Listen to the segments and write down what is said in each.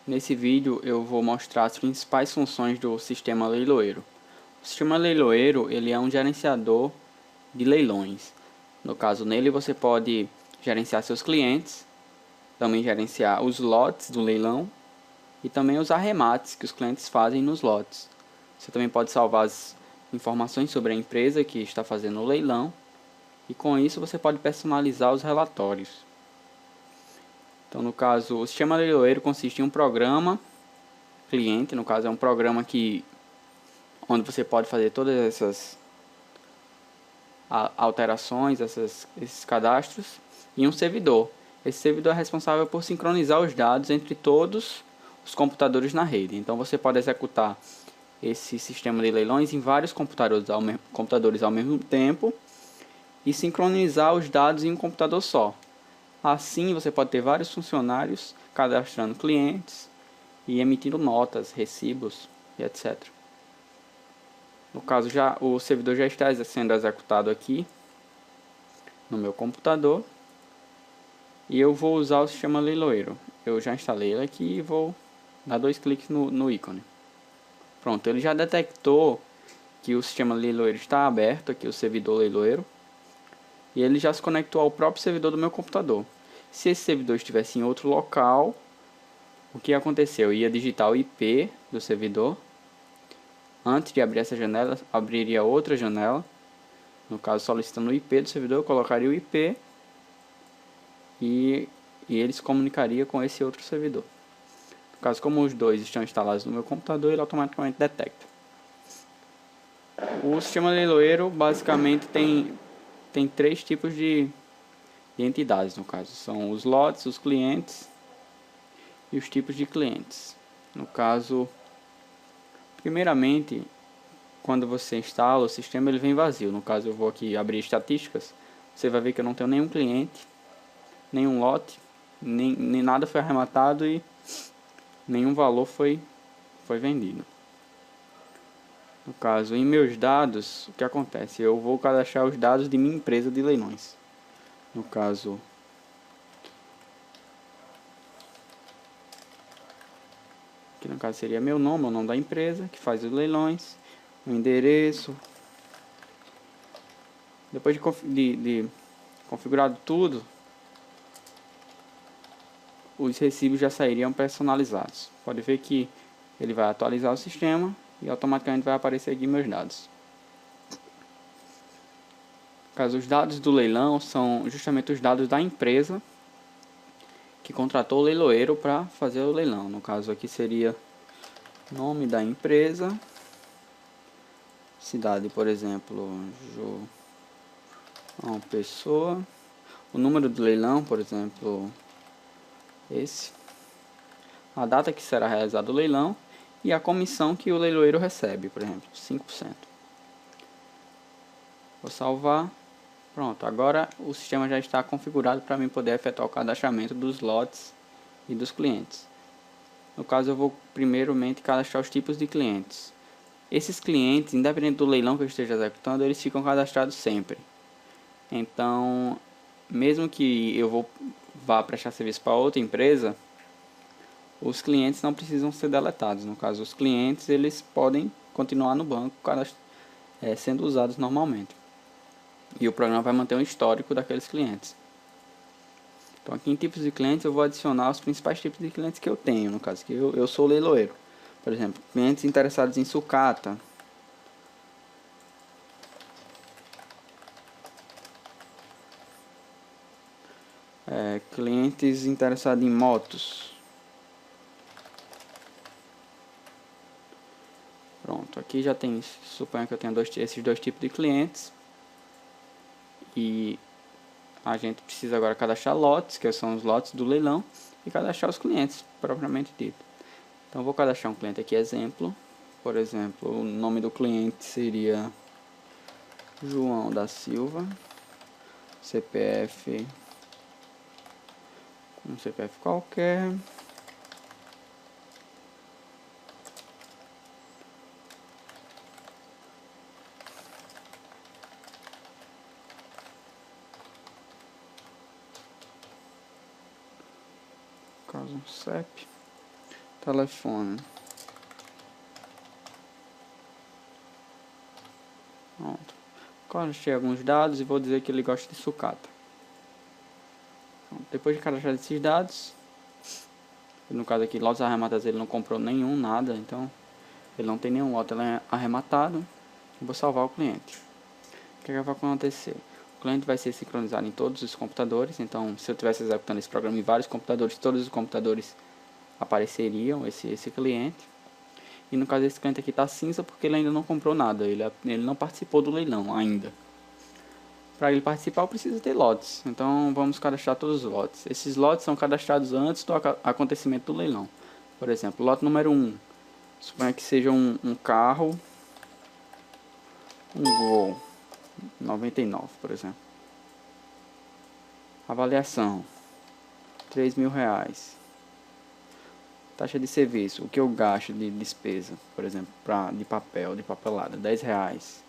Nesse vídeo eu vou mostrar as principais funções do sistema leiloeiro. O sistema leiloeiro ele é um gerenciador de leilões. No caso, nele você pode gerenciar seus clientes, também gerenciar os lotes do leilão e também os arremates que os clientes fazem nos lotes. Você também pode salvar as informações sobre a empresa que está fazendo o leilão e com isso você pode personalizar os relatórios. Então, no caso, o sistema leiloeiro consiste em um programa cliente, no caso é um programa onde você pode fazer todas essas alterações, esses cadastros, e um servidor. Esse servidor é responsável por sincronizar os dados entre todos os computadores na rede. Então você pode executar esse sistema de leilões em vários computadores ao mesmo tempo e sincronizar os dados em um computador só. Assim você pode ter vários funcionários cadastrando clientes e emitindo notas, recibos e etc. No caso, o servidor já está sendo executado aqui no meu computador e eu vou usar o sistema leiloeiro. Eu já instalei ele aqui e vou dar 2 cliques no ícone. Pronto, ele já detectou que o sistema leiloeiro está aberto, aqui o servidor leiloeiro, e ele já se conectou ao próprio servidor do meu computador. Se esse servidor estivesse em outro local, o que aconteceu? Eu ia digitar o IP do servidor. Antes de abrir essa janela, abriria outra janela. No caso, solicitando o IP do servidor, eu colocaria o IP e ele se comunicaria com esse outro servidor. No caso, como os dois estão instalados no meu computador, ele automaticamente detecta. O sistema leiloeiro basicamente tem 3 tipos de entidades, no caso. São os lotes, os clientes e os tipos de clientes. No caso, primeiramente, quando você instala o sistema, ele vem vazio. No caso, eu vou aqui abrir estatísticas. Você vai ver que eu não tenho nenhum cliente, nenhum lote, nem nada foi arrematado e nenhum valor foi vendido. No caso, em meus dados, o que acontece? Eu vou cadastrar os dados de minha empresa de leilões. No caso, aqui no caso seria meu nome, o nome da empresa que faz os leilões, o endereço. Depois de configurado tudo, os recibos já sairiam personalizados. Pode ver que ele vai atualizar o sistema e automaticamente vai aparecer aqui meus dados. No caso, os dados do leilão são justamente os dados da empresa que contratou o leiloeiro para fazer o leilão. No caso aqui seria nome da empresa, cidade, por exemplo, João Pessoa, o número do leilão, por exemplo, esse, a data que será realizado o leilão e a comissão que o leiloeiro recebe, por exemplo, 5%. Vou salvar. Pronto, agora o sistema já está configurado para mim poder efetuar o cadastramento dos lotes e dos clientes. No caso, eu vou primeiramente cadastrar os tipos de clientes. Esses clientes, independente do leilão que eu esteja executando, eles ficam cadastrados sempre. Então, mesmo que eu vá prestar serviço para outra empresa, os clientes não precisam ser deletados. No caso, os clientes eles podem continuar no banco sendo usados normalmente. E o programa vai manter um histórico daqueles clientes. Então aqui em tipos de clientes eu vou adicionar os principais tipos de clientes que eu tenho. No caso, que eu sou leiloeiro. Por exemplo, clientes interessados em sucata. Clientes interessados em motos. Pronto, aqui já tem, suponho que eu tenho esses dois tipos de clientes. E a gente precisa agora cadastrar lotes, que são os lotes do leilão, e cadastrar os clientes, propriamente dito. Então vou cadastrar um cliente aqui, exemplo. Por exemplo, o nome do cliente seria João da Silva, CPF, um CPF qualquer. caso CEP, telefone. Pronto. Cadastrei alguns dados e vou dizer que ele gosta de sucata. Pronto. Depois de cadastrar esses dados, no caso aqui, lotes arrematados, ele não comprou nenhum, nada, então ele não tem nenhum lote arrematado. Vou salvar o cliente. O que vai acontecer? O cliente vai ser sincronizado em todos os computadores, então se eu estivesse executando esse programa em vários computadores, todos os computadores apareceriam esse cliente. E no caso esse cliente aqui está cinza porque ele ainda não comprou nada, ele não participou do leilão ainda. Para ele participar eu preciso ter lotes, então vamos cadastrar todos os lotes. Esses lotes são cadastrados antes do acontecimento do leilão. Por exemplo, lote número 1, suponha que seja um carro, um Gol 99, por exemplo. Avaliação R$3.000. Taxa de serviço, o que eu gasto de despesa, por exemplo, de papelada, R$10.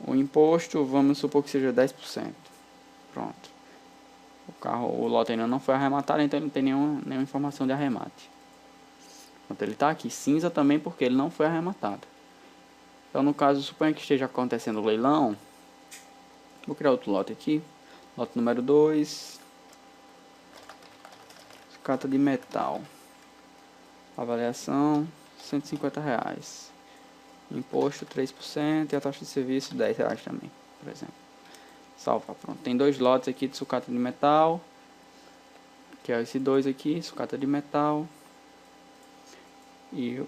O imposto, vamos supor que seja 10%. Pronto. O lote ainda não foi arrematado, então ele não tem nenhuma informação de arremate. Pronto, ele está aqui cinza também porque ele não foi arrematado. Então, no caso, suponha que esteja acontecendo o leilão. Vou criar outro lote aqui. Lote número 2. Sucata de metal. Avaliação R$150. Imposto 3% e a taxa de serviço R$10 também, por exemplo. Salva, pronto. Tem dois lotes aqui de sucata de metal. Que é esse 2 aqui, sucata de metal. E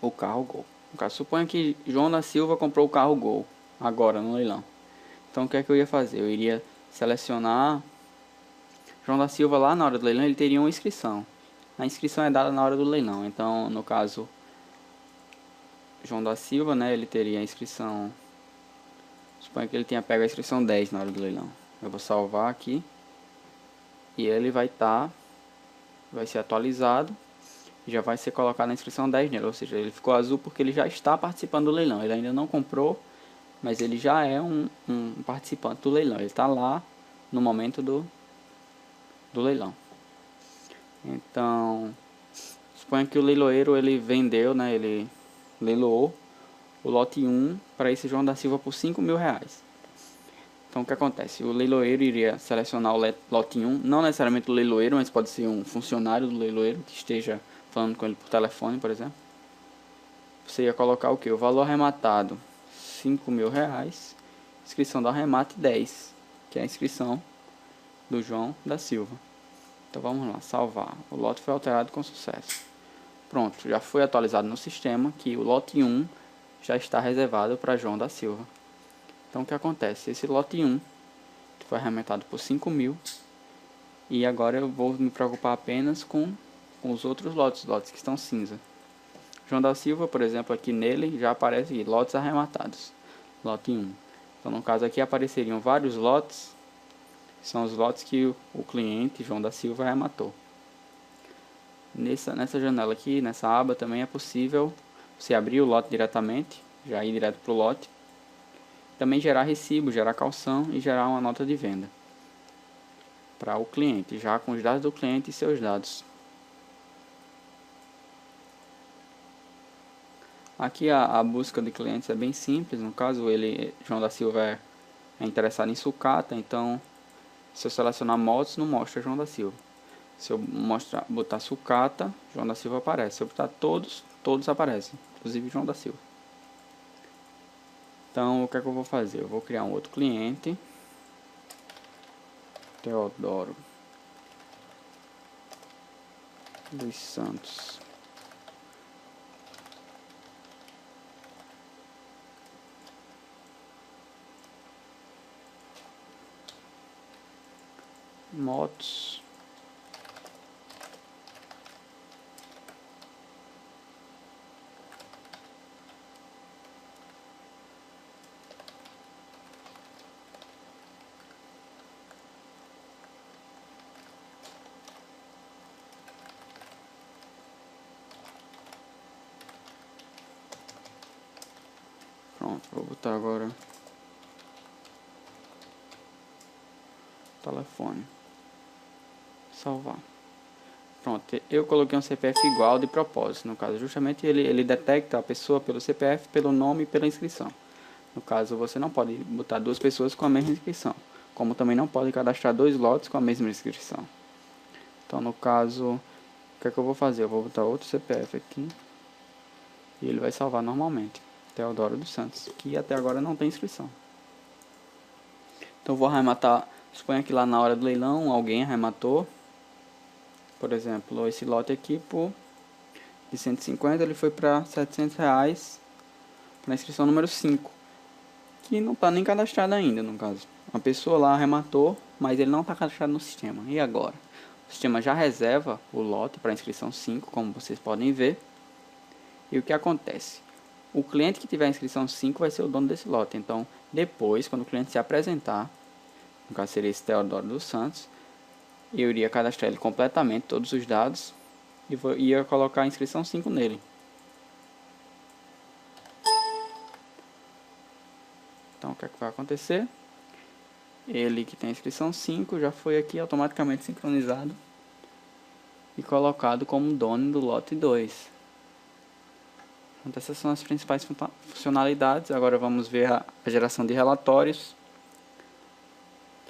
o carro Gol. No caso, suponha que João da Silva comprou o carro Gol agora no leilão. Então o que é que eu ia fazer? Eu iria selecionar João da Silva lá na hora do leilão, ele teria uma inscrição. A inscrição é dada na hora do leilão. Então, no caso, João da Silva, né, ele teria a inscrição. Suponha que ele tenha pego a inscrição 10 na hora do leilão. Eu vou salvar aqui. E ele vai ser atualizado. Já vai ser colocado na inscrição 10 nele. Ou seja, ele ficou azul porque ele já está participando do leilão. Ele ainda não comprou, mas ele já é um participante do leilão. Ele está lá no momento do leilão. Então, suponha que o leiloeiro ele vendeu, né, ele leiloou o lote 1 para esse João da Silva por R$5.000. Então o que acontece? O leiloeiro iria selecionar o lote 1, não necessariamente o leiloeiro, mas pode ser um funcionário do leiloeiro que esteja falando com ele por telefone, por exemplo. Você ia colocar o que? O valor arrematado R$5.000, inscrição do arremate 10, que é a inscrição do João da Silva. Então vamos lá, salvar. O lote foi alterado com sucesso. Pronto, já foi atualizado no sistema que o lote 1 já está reservado para João da Silva. Então o que acontece? Esse lote 1 foi arrematado por 5.000 e agora eu vou me preocupar apenas com os outros lotes que estão cinza. João da Silva, por exemplo, aqui nele já aparece aqui, lotes arrematados, lote 1. Então no caso aqui apareceriam vários lotes, são os lotes que o cliente João da Silva arrematou. Nessa janela aqui, nessa aba também é possível você abrir o lote diretamente, já ir direto para o lote. Também gerar recibo, gerar calção e gerar uma nota de venda para o cliente, já com os dados do cliente e seus dados. Aqui a busca de clientes é bem simples. No caso, João da Silva é interessado em sucata, então se eu selecionar motos, não mostra João da Silva. Se eu botar sucata, João da Silva aparece. Se eu botar todos aparecem, inclusive João da Silva. Então, o que é que eu vou fazer? Eu vou criar um outro cliente. Teodoro dos Santos. Motos. Pronto, vou botar agora telefone. salvar. Pronto, eu coloquei um CPF igual de propósito. No caso, justamente ele detecta a pessoa pelo CPF, pelo nome e pela inscrição. No caso, você não pode botar duas pessoas com a mesma inscrição, como também não pode cadastrar dois lotes com a mesma inscrição. Então, no caso, o que é que eu vou fazer? Eu vou botar outro CPF aqui e ele vai salvar normalmente. Teodoro dos Santos, que até agora não tem inscrição. Então, eu vou arrematar. Suponha que lá na hora do leilão alguém arrematou, por exemplo, esse lote aqui de 150 ele foi para R$700 na inscrição número 5, que não está nem cadastrado ainda, no caso. A pessoa lá arrematou, mas ele não está cadastrado no sistema. E agora? O sistema já reserva o lote para inscrição 5, como vocês podem ver. E o que acontece? O cliente que tiver a inscrição 5 vai ser o dono desse lote. Então, depois, quando o cliente se apresentar, no caso seria esse Teodoro dos Santos, eu iria cadastrar ele completamente, todos os dados, e ia colocar a inscrição 5 nele. Então, o que é que vai acontecer? Ele que tem a inscrição 5 já foi aqui automaticamente sincronizado e colocado como dono do lote 2. Então, essas são as principais funcionalidades. Agora vamos ver a geração de relatórios,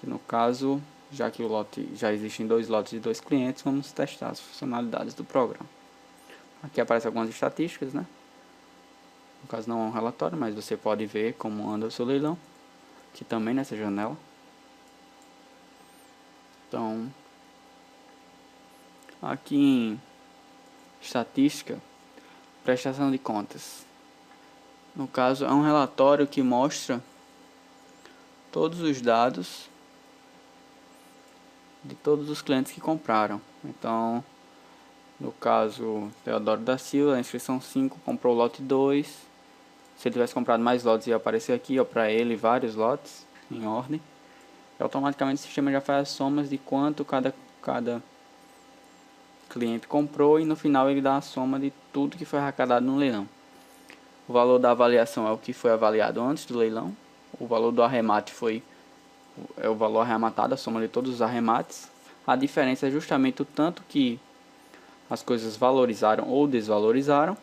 que no caso, já que o lote já existem dois lotes de dois clientes, vamos testar as funcionalidades do programa. Aqui aparecem algumas estatísticas, né? No caso não é um relatório, mas você pode ver como anda o seu leilão, aqui também nessa janela. Então, aqui em estatística, prestação de contas. No caso, é um relatório que mostra todos os dados de todos os clientes que compraram. Então, no caso, Teodoro da Silva, a inscrição 5 comprou o lote 2. Se ele tivesse comprado mais lotes, ia aparecer aqui para ele vários lotes em ordem. E automaticamente o sistema já faz as somas de quanto cada cliente comprou e no final ele dá a soma de tudo que foi arrecadado no leilão. O valor da avaliação é o que foi avaliado antes do leilão. O valor do arremate é o valor arrematado, a soma de todos os arremates. A diferença é justamente o tanto que as coisas valorizaram ou desvalorizaram.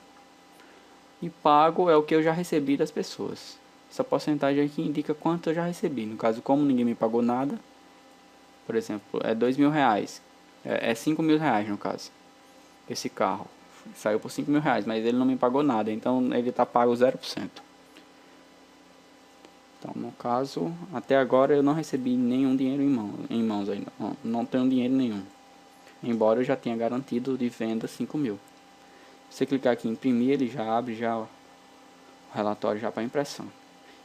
E pago é o que eu já recebi das pessoas. Essa porcentagem aqui indica quanto eu já recebi. No caso, como ninguém me pagou nada, por exemplo, é R$2.000. É R$5.000 no caso. Esse carro saiu por R$5.000, mas ele não me pagou nada. Então ele está pago 0%. Então, no caso, até agora eu não recebi nenhum dinheiro em mãos ainda. Não tenho dinheiro nenhum. Embora eu já tenha garantido de venda 5.000. Se você clicar aqui em imprimir, ele já abre o relatório já para impressão.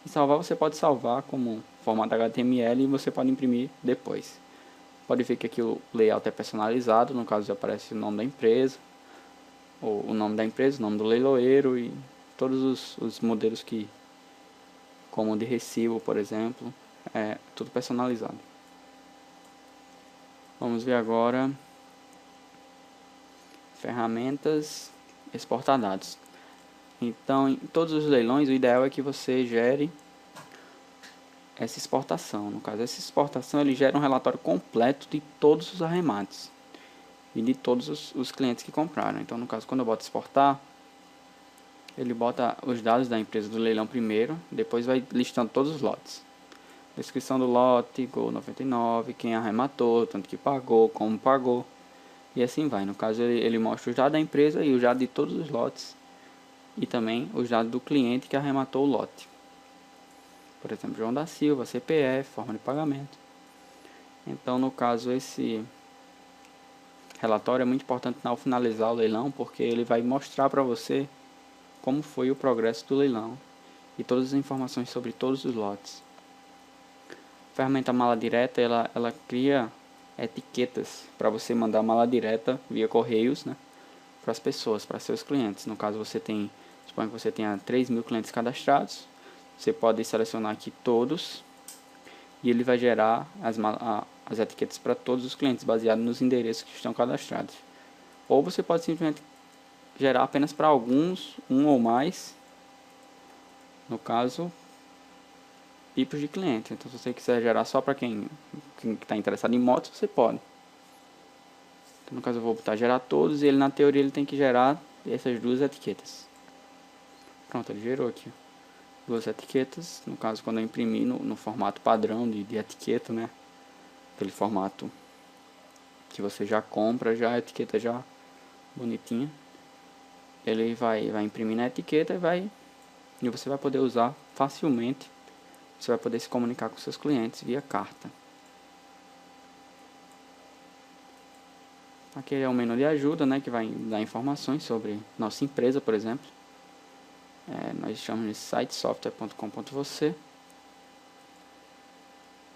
E salvar, você pode salvar como formato HTML e você pode imprimir depois. Pode ver que aqui o layout é personalizado, no caso aparece o nome da empresa, o nome da empresa, o nome do leiloeiro e todos os modelos como o de recibo, por exemplo, é tudo personalizado. Vamos ver agora ferramentas, exportar dados. Então, em todos os leilões, o ideal é que você gere essa exportação. No caso, essa exportação ele gera um relatório completo de todos os arremates e de todos os clientes que compraram. Então, no caso, quando eu boto exportar, ele bota os dados da empresa do leilão primeiro, depois vai listando todos os lotes. Descrição do lote, Gol 99, quem arrematou, tanto que pagou, como pagou, e assim vai. No caso, ele mostra os dados da empresa e os dados de todos os lotes, e também os dados do cliente que arrematou o lote. Por exemplo, João da Silva, CPF, forma de pagamento. Então, no caso, esse relatório é muito importante ao finalizar o leilão, porque ele vai mostrar para você como foi o progresso do leilão e todas as informações sobre todos os lotes. A ferramenta mala direta, ela cria etiquetas para você mandar mala direta via correios, né, para as pessoas, para seus clientes. No caso, suponha que você tenha 3.000 clientes cadastrados, você pode selecionar aqui todos e ele vai gerar as etiquetas para todos os clientes, baseado nos endereços que estão cadastrados. Ou você pode simplesmente gerar apenas para alguns, um ou mais, no caso, tipos de cliente. Então, se você quiser gerar só para quem está interessado em motos, você pode. Então, no caso eu vou botar gerar todos e ele na teoria ele tem que gerar essas duas etiquetas. Pronto, ele gerou aqui duas etiquetas. No caso, quando eu imprimir no formato padrão de etiqueta, né? Aquele formato que você já compra, já a etiqueta já bonitinha. Ele vai imprimir na etiqueta e você vai poder usar facilmente. Você vai poder se comunicar com seus clientes via carta. Aqui é o menu de ajuda, né, que vai dar informações sobre nossa empresa, por exemplo. Nós chamamos de sitesoftware.com.você.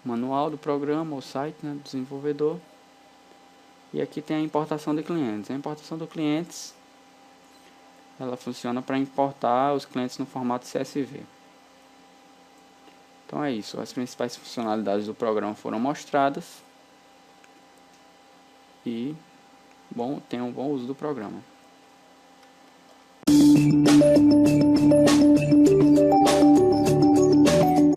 Manual do programa ou site, né, do desenvolvedor. E aqui tem a importação de clientes. A importação de clientes, ela funciona para importar os clientes no formato CSV. Então é isso, as principais funcionalidades do programa foram mostradas e tenham um bom uso do programa.